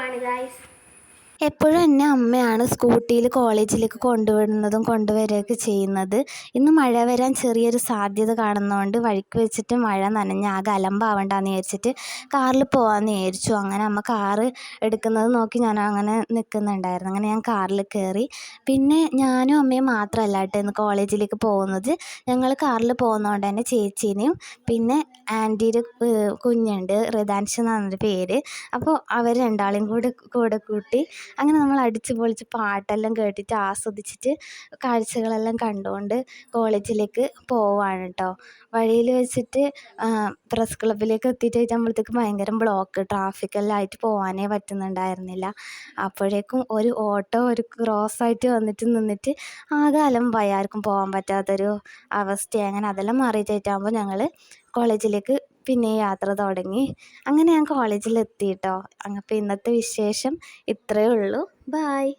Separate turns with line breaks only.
പോവാണ് ഗായ്സ്.
എപ്പോഴും എന്നെ അമ്മയാണ് സ്കൂട്ടിയിൽ കോളേജിലേക്ക് കൊണ്ടുവിടുന്നതും കൊണ്ടുവരികയൊക്കെ ചെയ്യുന്നത്. ഇന്ന് മഴ വരാൻ ചെറിയൊരു സാധ്യത കാണുന്നതുകൊണ്ട് വഴിക്ക് വെച്ചിട്ട് മഴ നനഞ്ഞ് ആകെ അലമ്പാവണ്ടെന്ന് വിചാരിച്ചിട്ട് കാറിൽ പോകാമെന്ന് വിചാരിച്ചു. അങ്ങനെ അമ്മ കാറ് എടുക്കുന്നത് നോക്കി ഞാൻ അങ്ങനെ നിൽക്കുന്നുണ്ടായിരുന്നു. അങ്ങനെ ഞാൻ കാറിൽ കയറി. പിന്നെ ഞാനും അമ്മയും മാത്രമല്ല കേട്ടോ ഇന്ന് കോളേജിലേക്ക് പോകുന്നത്. ഞങ്ങൾ കാറിൽ പോകുന്നതുകൊണ്ട് തന്നെ ചേച്ചീനെയും പിന്നെ ആൻറ്റിയുടെ കുഞ്ഞുണ്ട്, റിതാൻഷ് എന്നാണ് പേര്. അപ്പോൾ അവർ രണ്ടാളെയും കൂടെ കൂട്ടി അങ്ങനെ നമ്മൾ അടിച്ച് പൊളിച്ച് പാട്ടെല്ലാം കേട്ടിട്ട് ആസ്വദിച്ചിട്ട് കാഴ്ചകളെല്ലാം കണ്ടുകൊണ്ട് കോളേജിലേക്ക് പോവാണ് കേട്ടോ. വഴിയിൽ വെച്ചിട്ട് പ്രസ് ക്ലബ്ബിലേക്ക് എത്തിയിട്ടാകുമ്പോഴത്തേക്ക് ഭയങ്കര ബ്ലോക്ക്, ട്രാഫിക്കെല്ലാം ആയിട്ട് പോകാനേ പറ്റുന്നുണ്ടായിരുന്നില്ല. അപ്പോഴേക്കും ഒരു ഓട്ടോ ഒരു ക്രോസായിട്ട് വന്നിട്ട് നിന്നിട്ട് ആകെ അലമ്പായി, ആർക്കും പോകാൻ പറ്റാത്തൊരു അവസ്ഥയായി. അങ്ങനെ അതെല്ലാം മാറിയിട്ടാകുമ്പോൾ ഞങ്ങൾ കോളേജിലേക്ക് പിന്നെ യാത്ര തുടങ്ങി. അങ്ങനെ ഞാൻ കോളേജിലെത്തി കേട്ടോ. അപ്പോൾ ഇന്നത്തെ വിശേഷം ഇത്രയേ ഉള്ളൂ. ബായ്.